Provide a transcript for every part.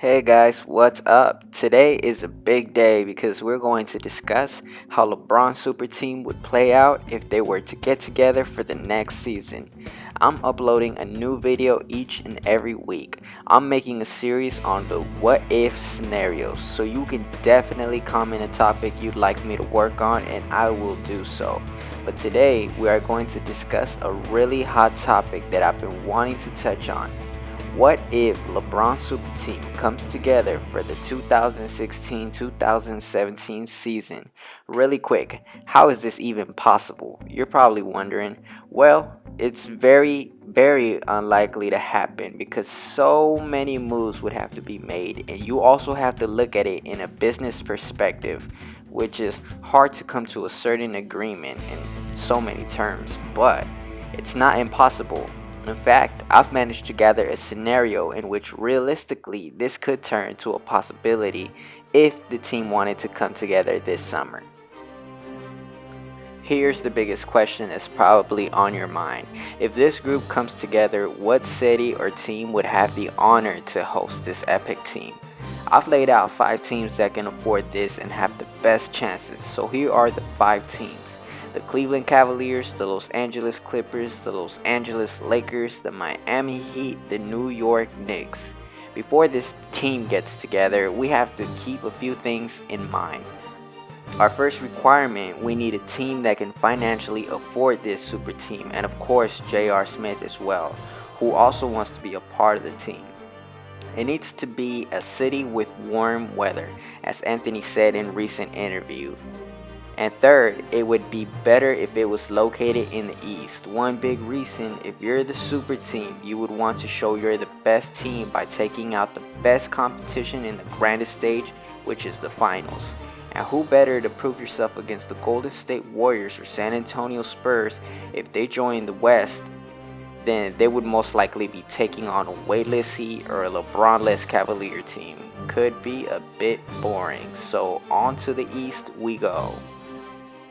Hey guys, what's up? Today is a big day because we're going to discuss how LeBron's Super team would play out if they were to get together for the next season. I'm uploading a new video each and every week. I'm making a series on the what if scenarios, so you can definitely comment a topic you'd like me to work on and I will do so. But today we are going to discuss a really hot topic that I've been wanting to touch on. What if LeBron's Super team comes together for the 2016-2017 season? Really quick, how is this even possible? You're probably wondering. Well, it's very unlikely to happen because so many moves would have to be made, and you also have to look at it in a business perspective, which is hard to come to a certain agreement in so many terms, but it's not impossible. In fact, I've managed to gather a scenario in which realistically this could turn to a possibility if the team wanted to come together this summer. Here's the biggest question that's probably on your mind. If this group comes together, what city or team would have the honor to host this epic team? I've laid out 5 teams that can afford this and have the best chances, so here are the 5 teams. The Cleveland Cavaliers, the Los Angeles Clippers, the Los Angeles Lakers, the Miami Heat, the New York Knicks. Before this team gets together, we have to keep a few things in mind. Our first requirement, we need a team that can financially afford this super team, and of course J.R. Smith as well, who also wants to be a part of the team. It needs to be a city with warm weather, as Anthony said in a recent interview. And third, it would be better if it was located in the East. One big reason, if you're the super team, you would want to show you're the best team by taking out the best competition in the grandest stage, which is the finals. And who better to prove yourself against the Golden State Warriors or San Antonio Spurs if they join the West? Then they would most likely be taking on a weightless Heat or a LeBron-less Cavalier team. Could be a bit boring, so on to the East we go.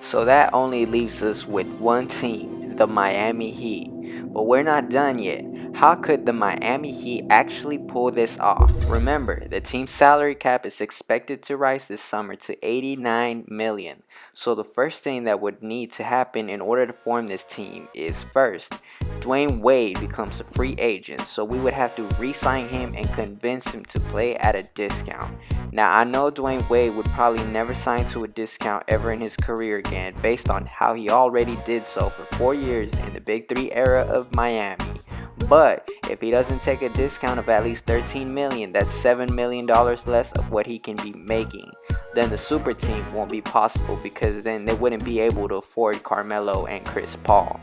So that only leaves us with one team, the Miami Heat. But we're not done yet. How could the Miami Heat actually pull this off? Remember, the team's salary cap is expected to rise this summer to $89 million. So the first thing that would need to happen in order to form this team is first, Dwayne Wade becomes a free agent, so we would have to re-sign him and convince him to play at a discount. Now I know Dwayne Wade would probably never sign to a discount ever in his career again based on how he already did so for 4 years in the Big 3 era of Miami. But if he doesn't take a discount of at least $13 million, that's $7 million less of what he can be making, then the super team won't be possible because then they wouldn't be able to afford Carmelo and Chris Paul.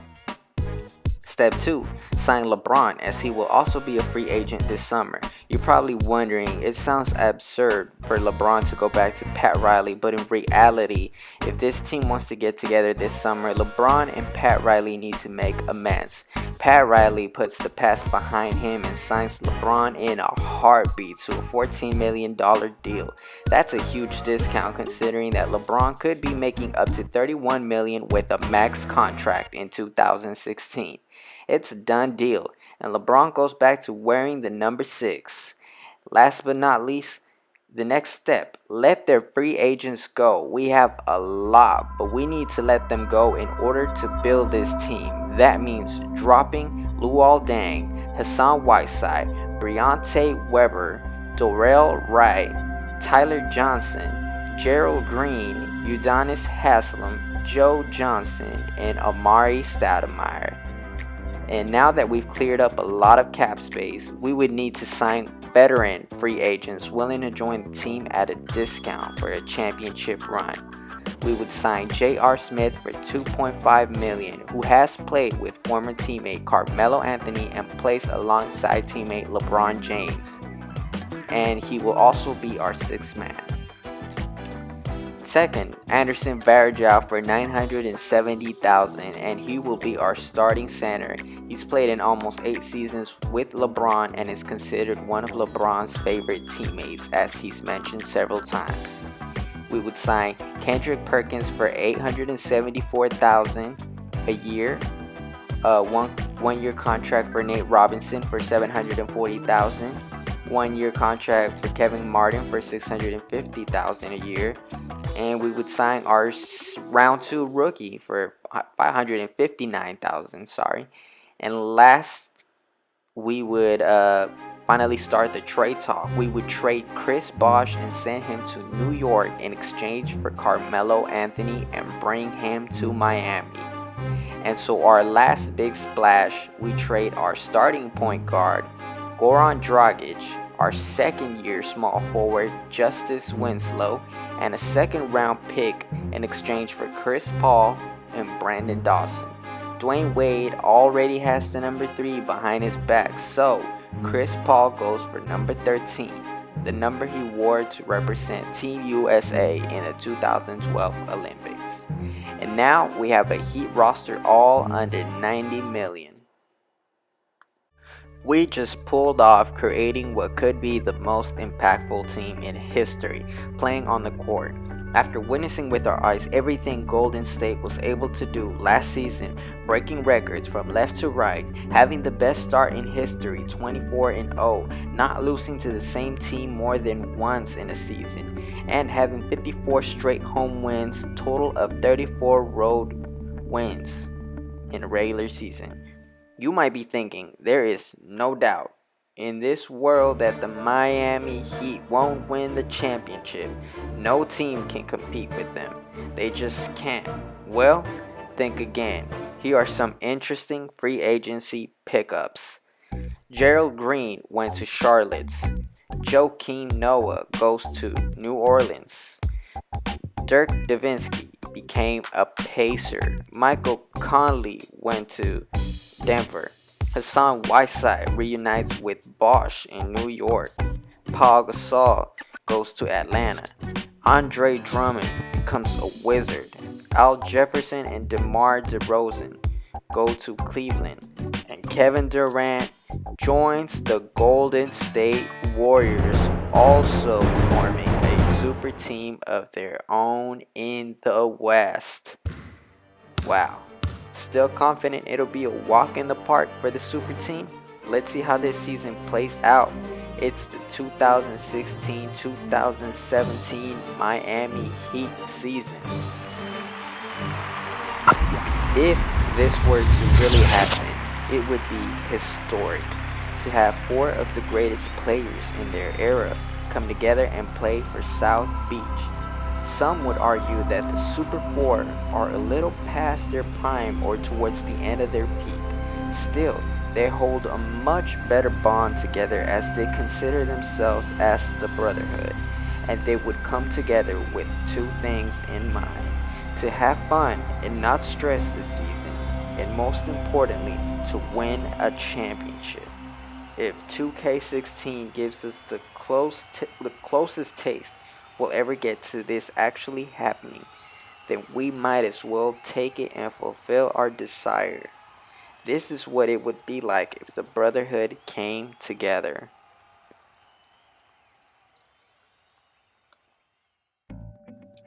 Step 2. Sign LeBron, as he will also be a free agent this summer. You're probably wondering, it sounds absurd for LeBron to go back to Pat Riley, but in reality, if this team wants to get together this summer, LeBron and Pat Riley need to make amends. Pat Riley puts the past behind him and signs LeBron in a heartbeat to a $14 million deal. That's a huge discount considering that LeBron could be making up to $31 million with a max contract in 2016. It's a done deal, and LeBron goes back to wearing the number 6. Last but not least, the next step, let their free agents go. We have a lot, but we need to let them go in order to build this team. That means dropping Luol Deng, Hassan Whiteside, Briante Weber, Dorell Wright, Tyler Johnson, Gerald Green, Udonis Haslem, Joe Johnson, and Amari Stoudemire. And now that we've cleared up a lot of cap space, we would need to sign veteran free agents willing to join the team at a discount for a championship run. We would sign J.R. Smith for $2.5 million, who has played with former teammate Carmelo Anthony and plays alongside teammate LeBron James. And he will also be our 6th man. Second, Anderson Varejao for $970,000, and he will be our starting center. He's played in almost 8 seasons with LeBron and is considered one of LeBron's favorite teammates, as he's mentioned several times. We would sign Kendrick Perkins for $874,000 a year, one-year contract for Nate Robinson for $740,000. 1-year contract for Kevin Martin for $650,000 a year, and we would sign our round 2 rookie for $559,000. Sorry, and last we would finally start the trade talk. We would trade Chris Bosh and send him to New York in exchange for Carmelo Anthony and bring him to Miami. And so our last big splash, we trade our starting point guard, Goran Dragic, our second-year small forward, Justice Winslow, and a second-round pick in exchange for Chris Paul and Brandon Dawson. Dwayne Wade already has the number 3 behind his back, so Chris Paul goes for number 13, the number he wore to represent Team USA in the 2012 Olympics. And now we have a Heat roster all under $90 million. We just pulled off creating what could be the most impactful team in history, playing on the court. After witnessing with our eyes everything Golden State was able to do last season, breaking records from left to right, having the best start in history, 24-0, not losing to the same team more than once in a season, and having 54 straight home wins, total of 34 road wins in a regular season. You might be thinking, there is no doubt in this world that the Miami Heat won't win the championship. No team can compete with them. They just can't. Well, think again. Here are some interesting free agency pickups. Gerald Green went to Charlotte. Joakim Noah goes to New Orleans. Dirk Nowitzki became a Pacer. Michael Conley went to Denver. Hassan Whiteside reunites with Bosh in New York. Paul Gasol goes to Atlanta. Andre Drummond becomes a Wizard. Al Jefferson and DeMar DeRozan go to Cleveland. And Kevin Durant joins the Golden State Warriors, also forming a super team of their own in the West. Wow. Still confident it'll be a walk in the park for the super team? Let's see how this season plays out. It's the 2016-2017 Miami Heat season. If this were to really happen, it would be historic to have 4 of the greatest players in their era come together and play for South Beach. Some would argue that the Super 4 are a little past their prime or towards the end of their peak. Still, they hold a much better bond together as they consider themselves as the Brotherhood, and they would come together with 2 things in mind: to have fun and not stress this season, and most importantly, to win a championship. If 2K16 gives us the closest taste we'll ever get to this actually happening, then we might as well take it and fulfill our desire. This is what it would be like if the Brotherhood came together.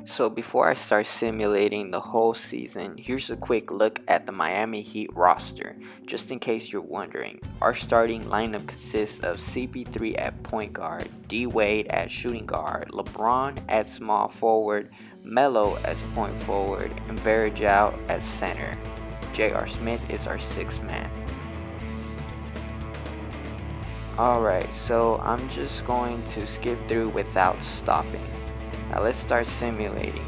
So before I start simulating the whole season, here's a quick look at the Miami Heat roster. Just in case you're wondering, our starting lineup consists of CP3 at point guard, D Wade at shooting guard, LeBron at small forward, Melo as point forward, and Varejao at center. J.R. Smith is our 6th man. Alright, so I'm just going to skip through without stopping. Now let's start simulating.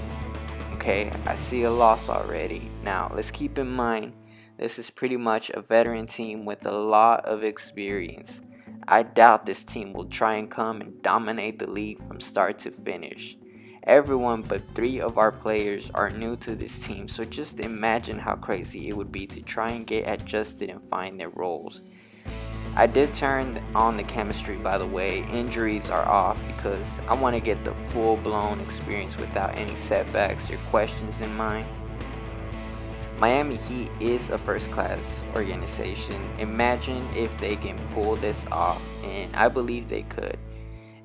Okay, I see a loss already. Now let's keep in mind, this is pretty much a veteran team with a lot of experience. I doubt this team will try and come and dominate the league from start to finish. Everyone but 3 of our players are new to this team, so just imagine how crazy it would be to try and get adjusted and find their roles. I did turn on the chemistry, by the way. Injuries are off because I want to get the full-blown experience without any setbacks or questions in mind. Miami Heat is a first-class organization. Imagine if they can pull this off, and I believe they could.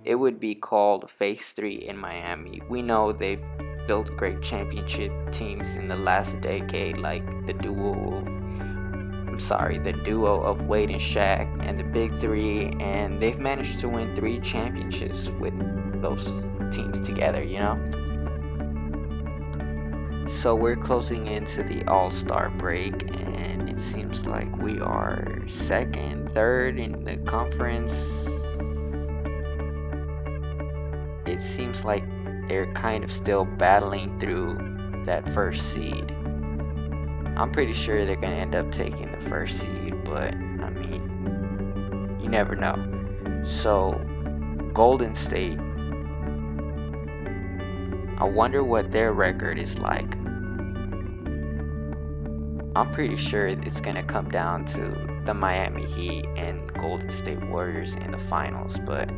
It would be called Phase 3 in Miami. We know they've built great championship teams in the last decade, like the duo of the duo of Wade and Shaq and the Big Three, and they've managed to win 3 championships with those teams together, you know? So we're closing into the All-Star break, and it seems like we are second, third in the conference. It seems like they're kind of still battling through that first seed. I'm pretty sure they're going to end up taking the first seed, but I mean, you never know. So, Golden State, I wonder what their record is like. I'm pretty sure it's going to come down to the Miami Heat and Golden State Warriors in the finals, but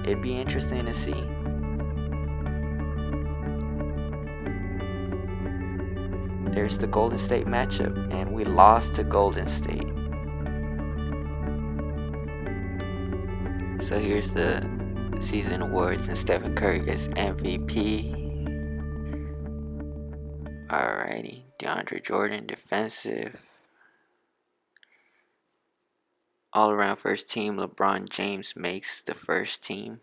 it'd be interesting to see. There's the Golden State matchup, and we lost to Golden State. So here's the season awards, and Stephen Curry gets MVP. Alrighty, DeAndre Jordan, defensive. All around first team, LeBron James makes the first team.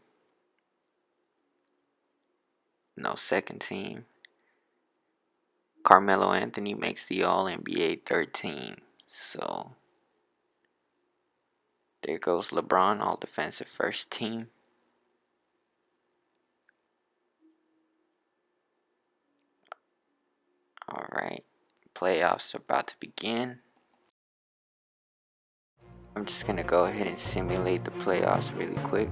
No, second team. Carmelo Anthony makes the All-NBA third team. So there goes LeBron, all defensive first team. Alright, playoffs are about to begin. I'm just going to go ahead and simulate the playoffs really quick.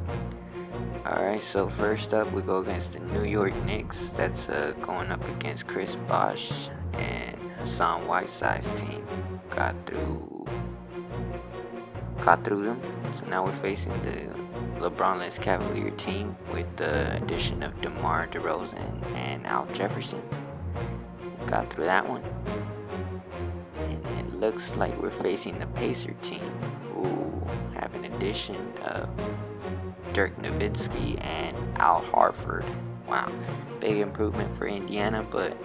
Alright, so first up we go against the New York Knicks. That's going up against Chris Bosh and Hassan Whiteside's team. Got through them. So now we're facing the LeBron's Cavalier team with the addition of DeMar DeRozan and Al Jefferson. Got through that one. And it looks like we're facing the Pacer team, who have an addition of Dirk Nowitzki and Al Horford. Wow, big improvement for Indiana, but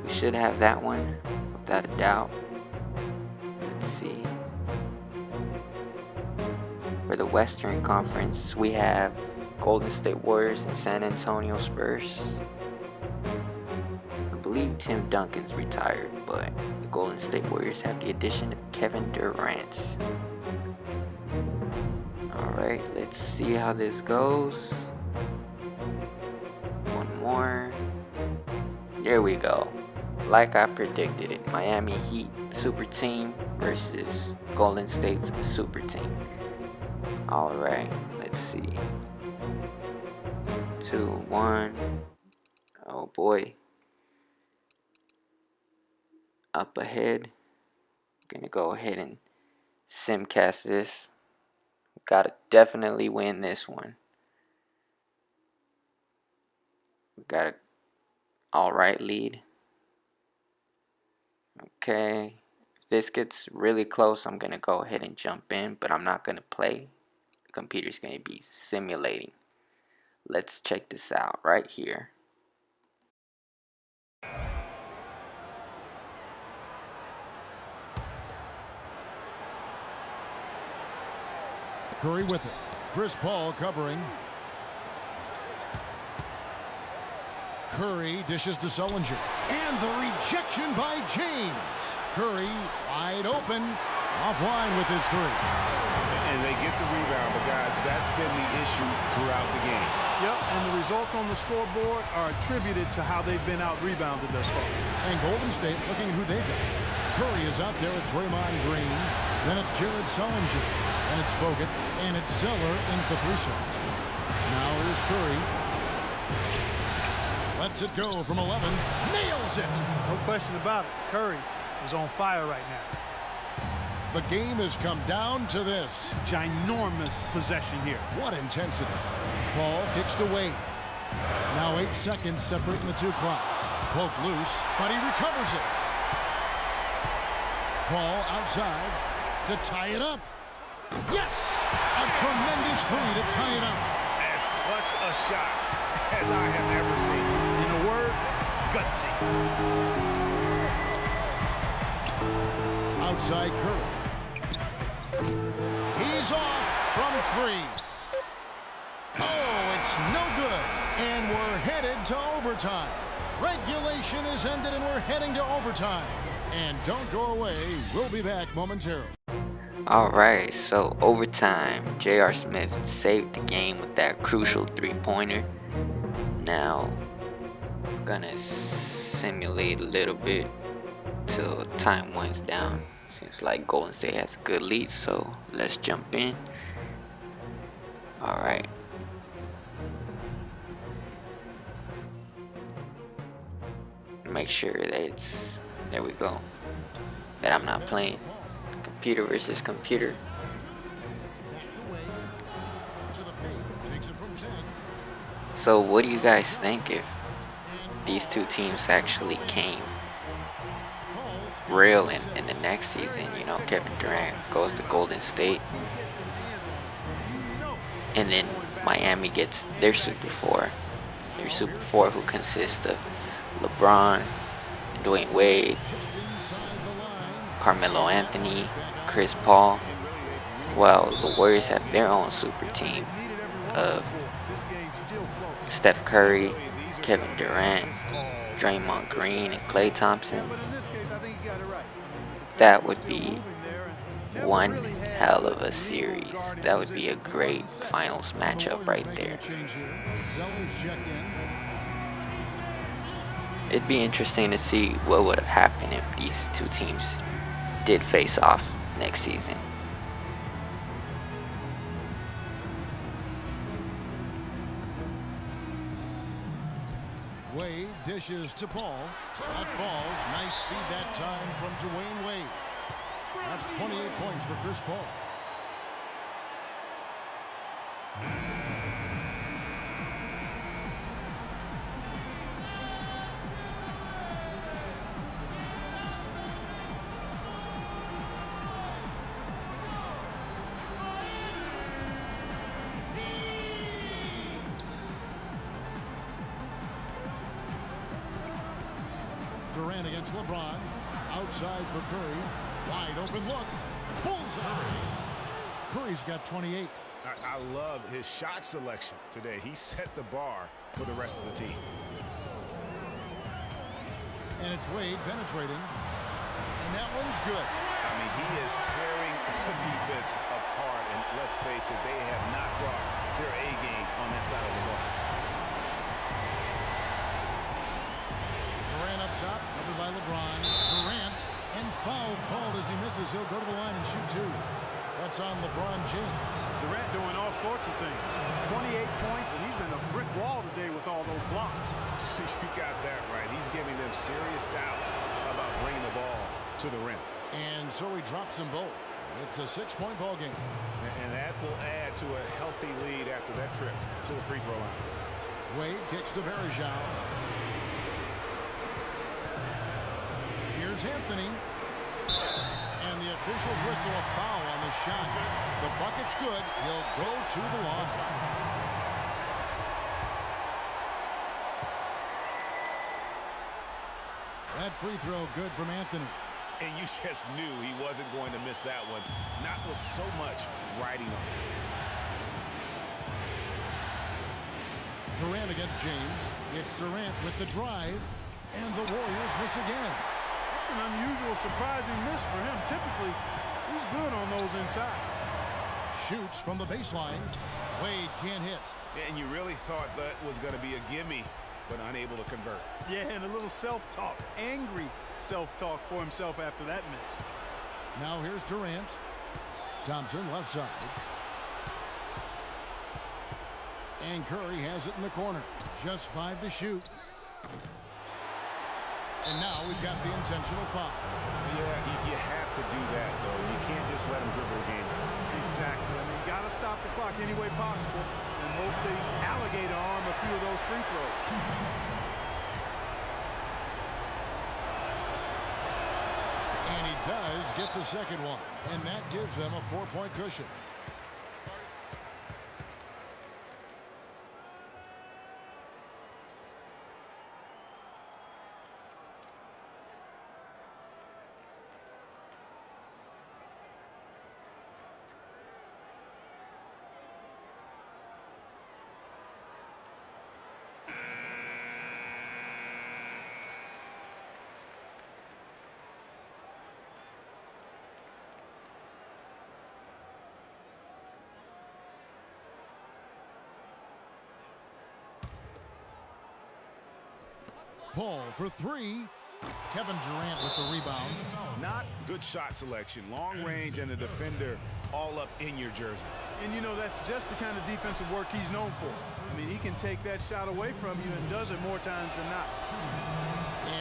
we should have that one without a doubt. Let's see. For the Western Conference, we have Golden State Warriors and San Antonio Spurs. I believe Tim Duncan's retired, but the Golden State Warriors have the addition of Kevin Durant. Alright, let's see how this goes. One more. There we go. Like I predicted it. Miami Heat super team versus Golden State's super team. Alright, let's see. 2-1. Oh boy. Up ahead. Gonna go ahead and simcast this. Gotta definitely win this one. We got a alright lead. Okay. If this gets really close, I'm gonna go ahead and jump in, but I'm not gonna play. The computer's gonna be simulating. Let's check this out right here. Curry with it. Chris Paul covering. Curry dishes to Sullinger. And the rejection by James. Curry wide open. Offline with his three. And they get the rebound, but guys, that's been the issue throughout the game. Yep, and the results on the scoreboard are attributed to how they've been out-rebounded thus far. And Golden State looking at who they've got. Curry is out there with Draymond Green. Then it's Jared Sullinger. And it's Bogut. And it's Zeller in for 3 shots. Now here's Curry. Lets it go from 11. Nails it! No question about it. Curry is on fire right now. The game has come down to this. Ginormous possession here. What intensity. Paul kicks to Wade. Now 8 seconds separating the two clocks. Poked loose, but he recovers it. Paul outside to tie it up. Yes! A tremendous three to tie it up. As clutch a shot as I have ever seen. In a word, gutsy. A Outside Curry. He's off from 3. Oh, it's no good. And we're headed to overtime. Regulation is ended and we're heading to overtime. And don't go away. We'll be back momentarily. Alright, so overtime. J.R. Smith saved the game with that crucial three-pointer. Now, I'm gonna simulate a little bit till time winds down. Seems like Golden State has a good lead, so let's jump in. Alright. Make sure that it's, there we go, that I'm not playing computer versus computer. So what do you guys think if these two teams actually came real in the next season? You know, Kevin Durant goes to Golden State and then Miami gets their Super 4. Their Super 4 who consists of LeBron, Dwayne Wade, Carmelo Anthony, Chris Paul. Well, the Warriors have their own super team of Steph Curry, Kevin Durant, Draymond Green, and Klay Thompson. That would be one hell of a series. That would be a great finals matchup right there. It'd be interesting to see what would have happened if these two teams did face off next season. Wade dishes to Paul. That falls. Nice speed that time from Dwayne Wade. That's 28 points for Chris Paul. Durant against LeBron. Outside for Curry. Wide open look. Bullseye. Curry's got 28. I love his shot selection today. He set the bar for the rest of the team. And it's Wade penetrating. And that one's good. I mean, he is tearing the defense apart. And let's face it, they have not brought their A game on that side of the ball. Durant up top, covered by LeBron. Durant, and foul called as he misses. He'll go to the line and shoot 2. That's on LeBron James. Durant doing all sorts of things. 28 points, and he's been a brick wall today with all those blocks. You got that right. He's giving them serious doubts about bringing the ball to the rim. And so he drops them both. It's a 6-point ball game. And that will add to a healthy lead after that trip to the free throw line. Wade kicks to Bergeron. Here's Anthony. And the officials whistle a foul on the shot. The bucket's good. He'll go to the line. That free throw good from Anthony. And you just knew he wasn't going to miss that one. Not with so much riding on it. Durant against James. It's Durant with the drive. And the Warriors miss again. That's an unusual, surprising miss for him. Typically, he's good on those inside. Shoots from the baseline. Wade can't hit. And you really thought that was going to be a gimme, but unable to convert. Yeah, and a little self-talk. Angry self-talk for himself after that miss. Now here's Durant. Thompson left side. And Curry has it in the corner. Just 5 to shoot. And now we've got the intentional foul. Yeah, you have to do that, though. You can't just let him dribble the game. Exactly. I mean, you got to stop the clock any way possible and hope the alligator arm a few of those free throws. And he does get the second one. And that gives them a 4-point cushion. pull for three. Kevin Durant with the rebound. Not good shot selection. Long range and a defender all up in your jersey. And, you know, that's just the kind of defensive work he's known for. I mean, he can take that shot away from you and does it more times than not.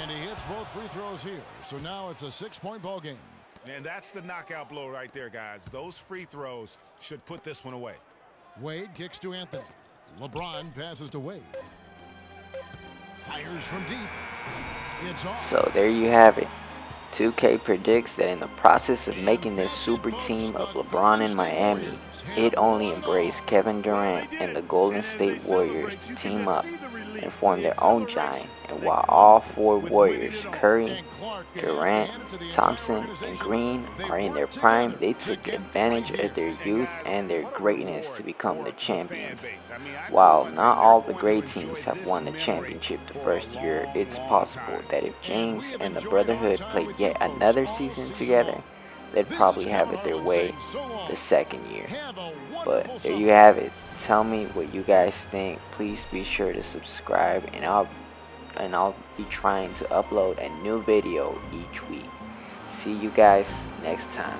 And he hits both free throws here. So now it's a 6-point ball game. And that's the knockout blow right there, guys. Those free throws should put this one away. Wade kicks to Anthony. LeBron passes to Wade. Fires from deep. It's off. So there you have it. 2K predicts that in the process of making this super team of LeBron in Miami, it only embraced Kevin Durant and the Golden State Warriors to team up and form their own giant. And while all four Warriors, Curry, Durant, Thompson, and Green, are in their prime, they took advantage of their youth and their greatness to become the champions. While not all the great teams have won the championship the first year, it's possible that if James and the Brotherhood played yet another season together, they'd probably have it their way the second year. But there you have it. Tell me what you guys think. Please be sure to subscribe, and I'll be trying to upload a new video each week. See you guys next time.